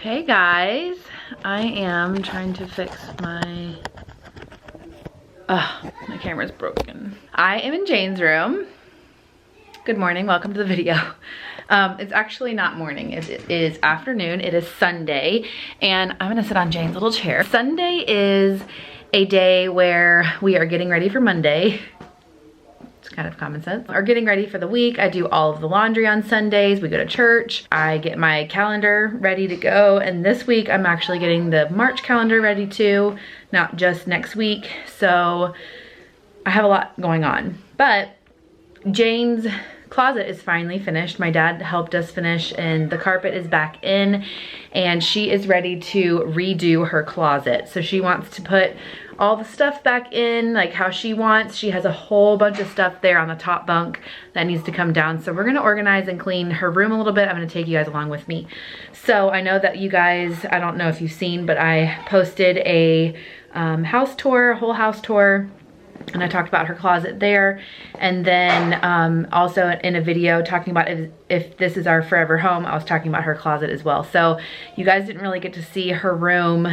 Hey guys, I am trying to fix my camera's broken. I am in Jane's room. Good morning, welcome to the video. It's actually not morning, it is afternoon. It is Sunday and I'm gonna sit on Jane's little chair. Sunday is a day where we are getting ready for Monday. It's kind of common sense. Or getting ready for the week. I do all of the laundry on Sundays. We go to church. I get my calendar ready to go. And this week I'm actually getting the March calendar ready too, not just next week. So I have a lot going on. But Jane's closet is finally finished. My dad helped us finish and the carpet is back in and she is ready to redo her closet. So she wants to put all the stuff back in like how she wants. She has a whole bunch of stuff there on the top bunk that needs to come down. So we're gonna organize and clean her room a little bit. I'm gonna take you guys along with me. So I know that you guys, I don't know if you've seen, but I posted a house tour, whole house tour, and I talked about her closet there. And then also in a video talking about if this is our forever home, I was talking about her closet as well. So you guys didn't really get to see her room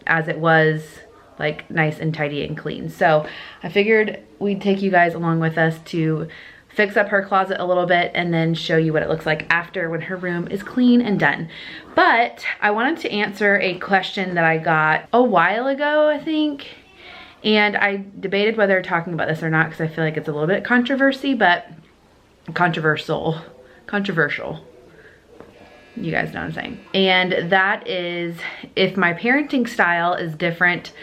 as it was, like nice and tidy and clean. So I figured we'd take you guys along with us to fix up her closet a little bit and then show you what it looks like after when her room is clean and done. But I wanted to answer a question that I got a while ago, I think. And I debated whether talking about this or not because I feel like it's a little bit controversial. You guys know what I'm saying. And that is if my parenting style is different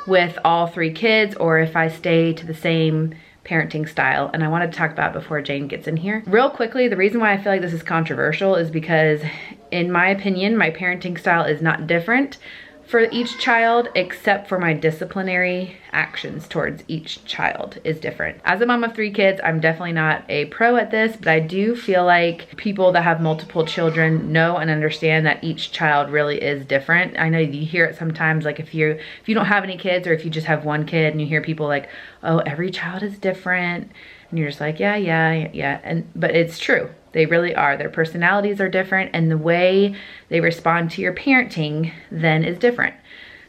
with all 3 kids or if I stay to the same parenting style. And I wanted to talk about it before Jane gets in here. Real quickly, the reason why I feel like this is controversial is because in my opinion, my parenting style is not different for each child, except for my disciplinary actions towards each child is different. As a mom of 3 kids, I'm definitely not a pro at this, but I do feel like people that have multiple children know and understand that each child really is different. I know you hear it sometimes, like if you don't have any kids or if you just have 1 kid and you hear people like, oh, every child is different. And you're just like, yeah. But it's true. They really are. Their personalities are different and the way they respond to your parenting then is different.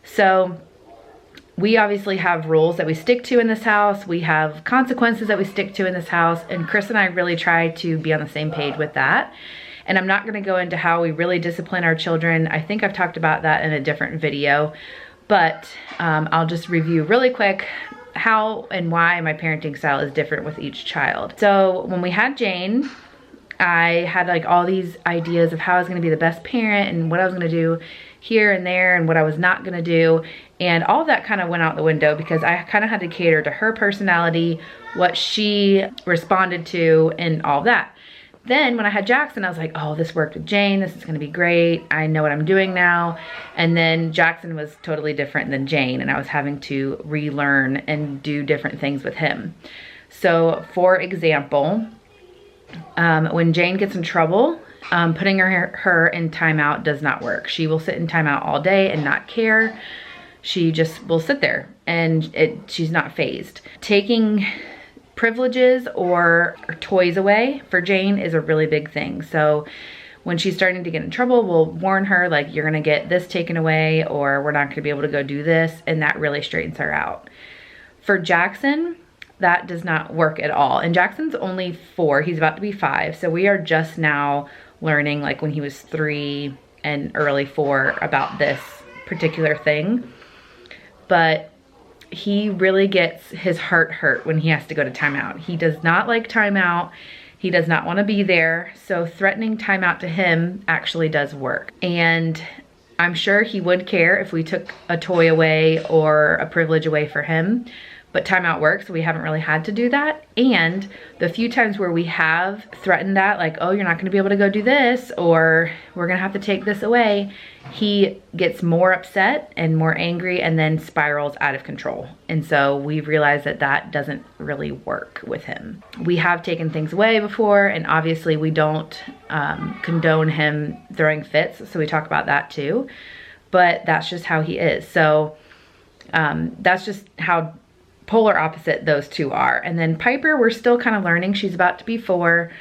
So we obviously have rules that we stick to in this house. We have consequences that we stick to in this house. And Chris and I really try to be on the same page with that. And I'm not going to go into how we really discipline our children. I think I've talked about that in a different video. But I'll just review really quick how and why my parenting style is different with each child. So when we had Jane, I had like all these ideas of how I was going to be the best parent and what I was going to do here and there and what I was not going to do. And all of that kind of went out the window because I kind of had to cater to her personality, what she responded to and all that. Then when I had Jackson, I was like, oh, this worked with Jane. This is going to be great. I know what I'm doing now. And then Jackson was totally different than Jane and I was having to relearn and do different things with him. So for example, when Jane gets in trouble, putting her in timeout does not work. She will sit in timeout all day and not care. She just will sit there and she's not fazed. Taking privileges or toys away for Jane is a really big thing. So when she's starting to get in trouble, we'll warn her like, you're gonna get this taken away or we're not gonna be able to go do this. And that really straightens her out. For Jackson, that does not work at all. And Jackson's only 4, he's about to be 5. So we are just now learning like when he was 3 and early 4 about this particular thing. But he really gets his heart hurt when he has to go to timeout. He does not like timeout. He does not want to be there. So threatening timeout to him actually does work. And I'm sure he would care if we took a toy away or a privilege away for him. But timeout works, so we haven't really had to do that. And the few times where we have threatened that, like, oh, you're not gonna be able to go do this, or we're gonna have to take this away, he gets more upset and more angry and then spirals out of control. And so we've realized that that doesn't really work with him. We have taken things away before, and obviously we don't condone him throwing fits, so we talk about that too. But that's just how he is. So that's just how polar opposite those two are. And then Piper, we're still kind of learning. She's about to be 4.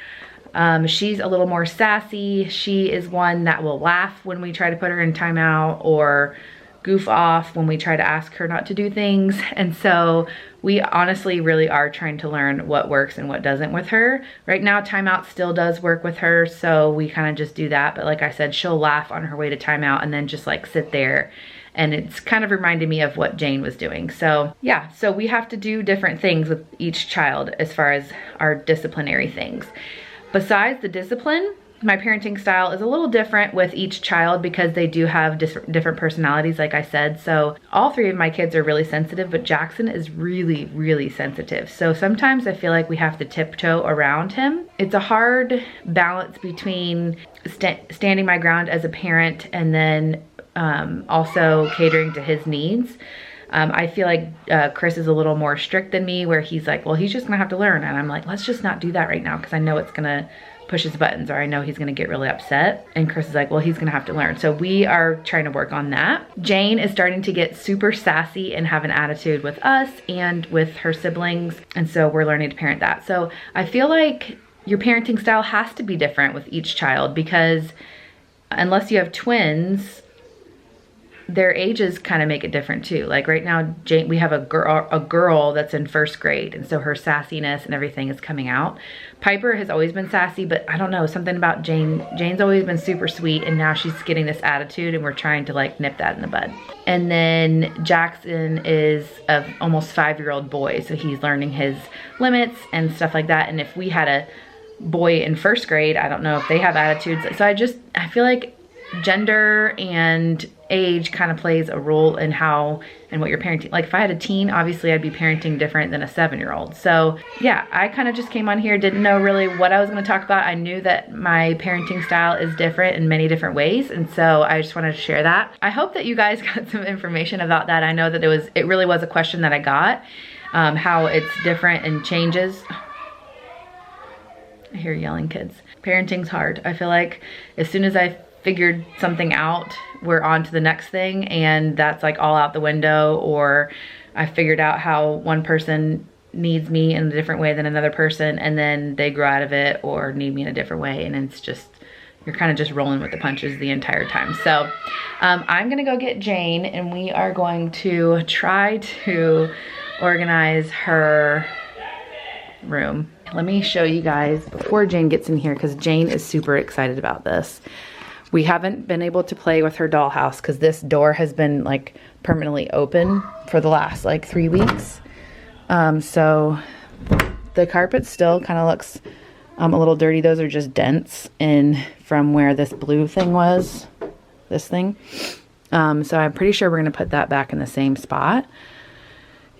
She's a little more sassy. She is one that will laugh when we try to put her in timeout or goof off when we try to ask her not to do things. And so we honestly really are trying to learn what works and what doesn't with her. Right now, timeout still does work with her, so we kind of just do that. But like I said, she'll laugh on her way to timeout and then just like sit there. And it's kind of reminded me of what Jane was doing. So yeah, so we have to do different things with each child as far as our disciplinary things. Besides the discipline, my parenting style is a little different with each child because they do have different personalities, like I said. So all three of my kids are really sensitive, but Jackson is really, really sensitive. So sometimes I feel like we have to tiptoe around him. It's a hard balance between standing my ground as a parent and then also catering to his needs. I feel like Chris is a little more strict than me, where he's like, well, he's just gonna have to learn. And I'm like, let's just not do that right now because I know it's gonna push his buttons, or I know he's gonna get really upset. And Chris is like, well, he's gonna have to learn. So we are trying to work on that. Jane is starting to get super sassy and have an attitude with us and with her siblings. And so we're learning to parent that. So I feel like your parenting style has to be different with each child because unless you have twins, their ages kind of make it different too. Like right now, Jane, we have a girl that's in 1st grade, and so her sassiness and everything is coming out. Piper has always been sassy, but I don't know, something about Jane. Jane's always been super sweet, and now she's getting this attitude, and we're trying to like nip that in the bud. And then Jackson is an almost 5-year-old boy, so he's learning his limits and stuff like that. And if we had a boy in 1st grade, I don't know if they have attitudes. So I feel like gender and age kind of plays a role in how and what you're parenting. Like if I had a teen, obviously I'd be parenting different than a 7-year-old. So yeah, I kind of just came on here, didn't know really what I was going to talk about. I knew that my parenting style is different in many different ways, and so I just wanted to share that. I hope that you guys got some information about that. I know that it really was a question that I got, how it's different and changes. I hear yelling kids. Parenting's hard. I feel like as soon as I figured something out, we're on to the next thing, and that's like all out the window. Or I figured out how one person needs me in a different way than another person, and then they grow out of it or need me in a different way, and it's just, you're kind of just rolling with the punches the entire time. So I'm gonna go get Jane, and we are going to try to organize her room. Let me show you guys before Jane gets in here, because Jane is super excited about this. We haven't been able to play with her dollhouse because this door has been like permanently open for the last like 3 weeks. So the carpet still kind of looks a little dirty. Those are just dents in from where this blue thing was, this thing. So I'm pretty sure we're gonna put that back in the same spot.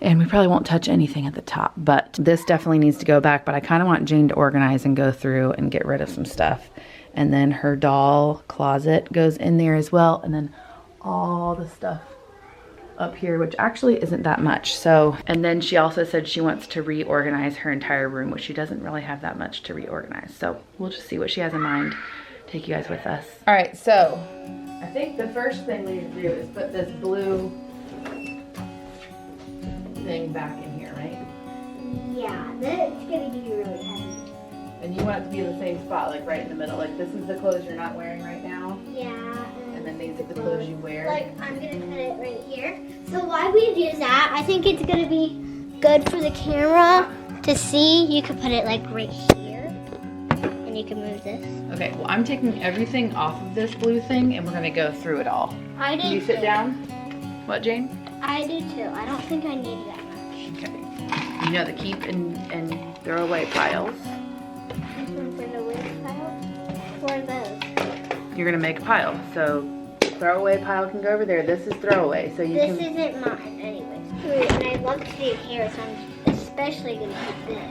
And we probably won't touch anything at the top, but this definitely needs to go back. But I kind of want Jane to organize and go through and get rid of some stuff. And then her doll closet goes in there as well. And then all the stuff up here, which actually isn't that much. So, and then she also said she wants to reorganize her entire room, which she doesn't really have that much to reorganize. So we'll just see what she has in mind. Take you guys with us. All right, so I think the first thing we need to do is put this blue thing back in here, right? Yeah, that's gonna be really heavy. And you want it to be in the same spot, like right in the middle. Like this is the clothes you're not wearing right now. Yeah. And then these are the clothes you wear. Like I'm gonna put it right here. So why we do that, I think it's gonna be good for the camera to see. You could put it like right here. And you can move this. Okay, well I'm taking everything off of this blue thing and we're gonna go through it all. I do. Can you sit down? What, Jane? I do too. I don't think I need that much. Okay. You know the keep and throw away piles. What are those? You're gonna make a pile. So throwaway pile can go over there. This is throwaway. So you This isn't mine anyways. And I love to do hair, so I'm especially gonna keep this.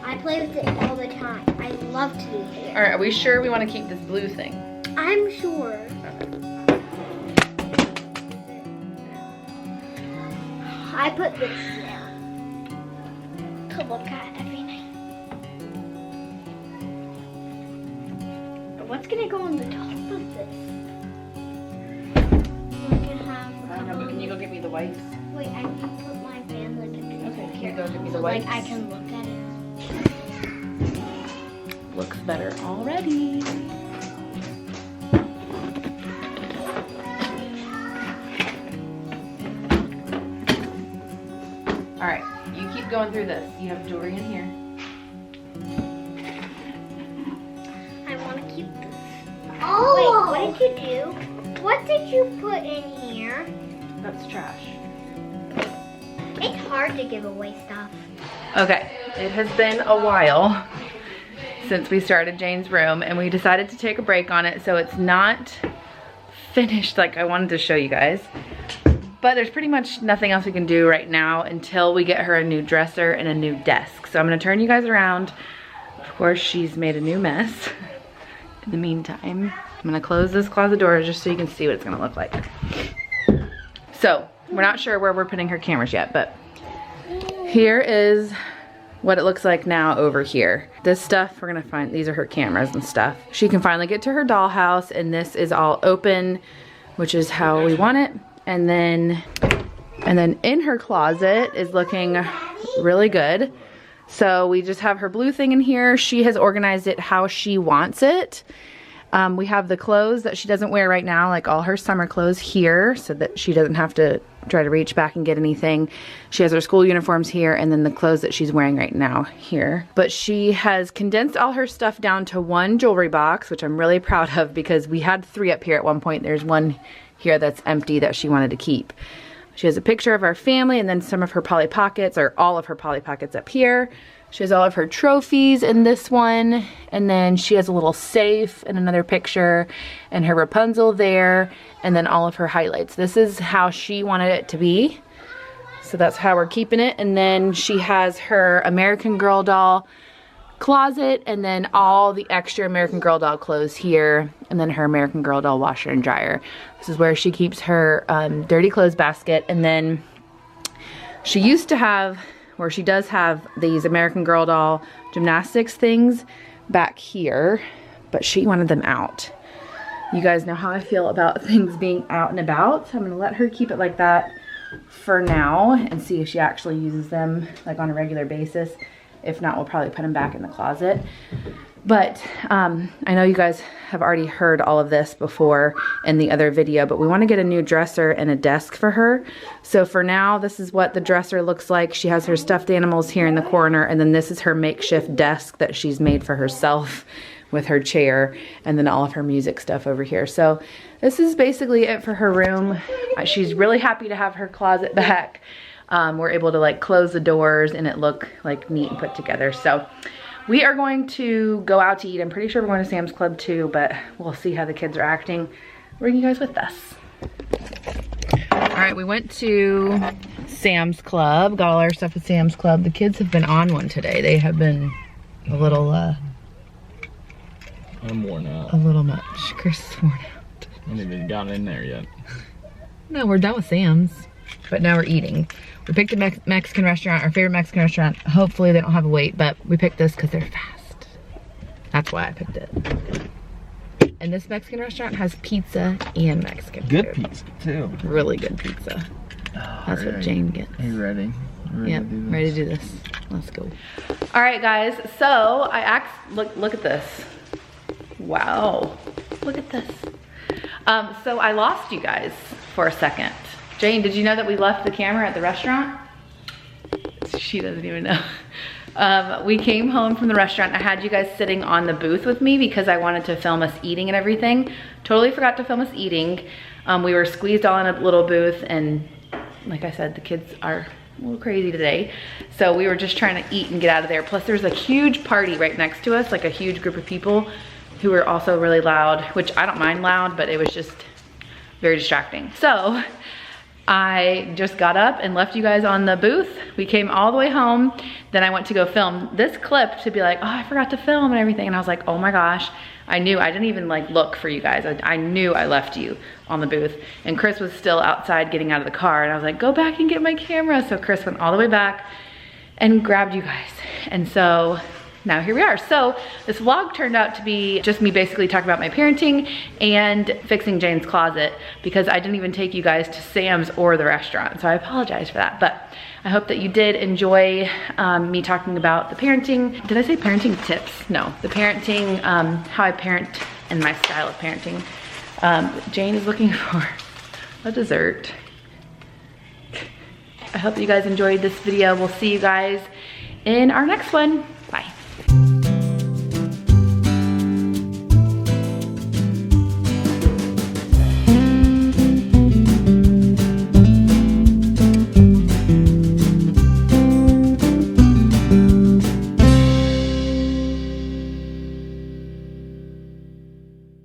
I play with it all the time. I love to do hair. All right, are we sure we want to keep this blue thing? I'm sure. I put this down to look at every night. What's gonna go on the top of this? We're gonna have. I don't know, but can you go get me the wipes? Wait, I can put my family pictures Okay, up can here. you go get me the So, wipes? like I can look at it. Looks better already. All right, you keep going through this. You have jewelry in here. I want to keep this. Oh! Wait, what did you do? What did you put in here? That's trash. It's hard to give away stuff. Okay, it has been a while since we started Jane's room, and we decided to take a break on it, so it's not finished like I wanted to show you guys. But there's pretty much nothing else we can do right now until we get her a new dresser and a new desk. So I'm gonna turn you guys around. Of course, she's made a new mess. In the meantime, I'm gonna close this closet door just so you can see what it's gonna look like. So, we're not sure where we're putting her cameras yet, but here is what it looks like now over here. This stuff, we're gonna find, these are her cameras and stuff. She can finally get to her dollhouse, and this is all open, which is how we want it. And then in her closet is looking really good. So we just have her blue thing in here. She has organized it how she wants it. We have the clothes that she doesn't wear right now, like all her summer clothes here, so that she doesn't have to try to reach back and get anything. She has her school uniforms here, and then the clothes that she's wearing right now here. But she has condensed all her stuff down to one jewelry box, which I'm really proud of because we had 3 up here at one point. There's one here that's empty that she wanted to keep. She has a picture of our family and then some of her Polly Pockets, or all of her Polly Pockets up here. She has all of her trophies in this one, and then she has a little safe and another picture, and her Rapunzel there, and then all of her highlights. This is how she wanted it to be, so that's how we're keeping it. And then she has her American Girl doll closet, and then all the extra American Girl doll clothes here, and then her American Girl doll washer and dryer. This is where she keeps her dirty clothes basket. And then she used to have, or she does have, these American Girl doll gymnastics things back here, but she wanted them out. You guys know how I feel about things being out and about, so I'm gonna let her keep it like that for now and see if she actually uses them like on a regular basis. If not, we'll probably put them back in the closet. But I know you guys have already heard all of this before in the other video, but we want to get a new dresser and a desk for her. So for now, this is what the dresser looks like. She has her stuffed animals here in the corner, and then this is her makeshift desk that she's made for herself with her chair, and then all of her music stuff over here. So this is basically it for her room. She's really happy to have her closet back. We're able to like close the doors and it look like neat and put together. So we are going to go out to eat. I'm pretty sure we're going to Sam's Club too, but we'll see how the kids are acting. Bring you guys with us. All right, we went to Sam's Club, got all our stuff at Sam's Club. The kids have been on one today. They have been a little, I'm worn out. A little much. Chris is worn out. I haven't even gotten in there yet. No, we're done with Sam's, but now we're eating. We picked a Mexican restaurant, our favorite Mexican restaurant. Hopefully they don't have a wait, but we picked this because they're fast. That's why I picked it. And this Mexican restaurant has pizza and Mexican food. Good pizza too. Really good pizza. That's what Jane gets. Are you ready? Yep, ready to do this. Let's go. All right, guys. So I asked. Look at this. Wow. Look at this. So I lost you guys for a second. Jane, did you know that we left the camera at the restaurant? She doesn't even know. We came home from the restaurant. I had you guys sitting on the booth with me because I wanted to film us eating and everything. Totally forgot to film us eating. We were squeezed all in a little booth, and like I said, the kids are a little crazy today. So we were just trying to eat and get out of there. Plus there's a huge party right next to us, like a huge group of people who were also really loud, which I don't mind loud, but it was just very distracting. So I just got up and left you guys on the booth. We came all the way home. Then I went to go film this clip to be like, oh, I forgot to film and everything. And I was like, oh my gosh, I knew. I didn't even like look for you guys. I knew I left you on the booth. And Chris was still outside getting out of the car. And I was like, go back and get my camera. So Chris went all the way back and grabbed you guys. And so now here we are. So this vlog turned out to be just me basically talking about my parenting and fixing Jane's closet, because I didn't even take you guys to Sam's or the restaurant. So I apologize for that, but I hope that you did enjoy me talking about the parenting. Did I say parenting tips? No, the parenting, how I parent and my style of parenting. Jane is looking for a dessert. I hope you guys enjoyed this video. We'll see you guys in our next one. Bye.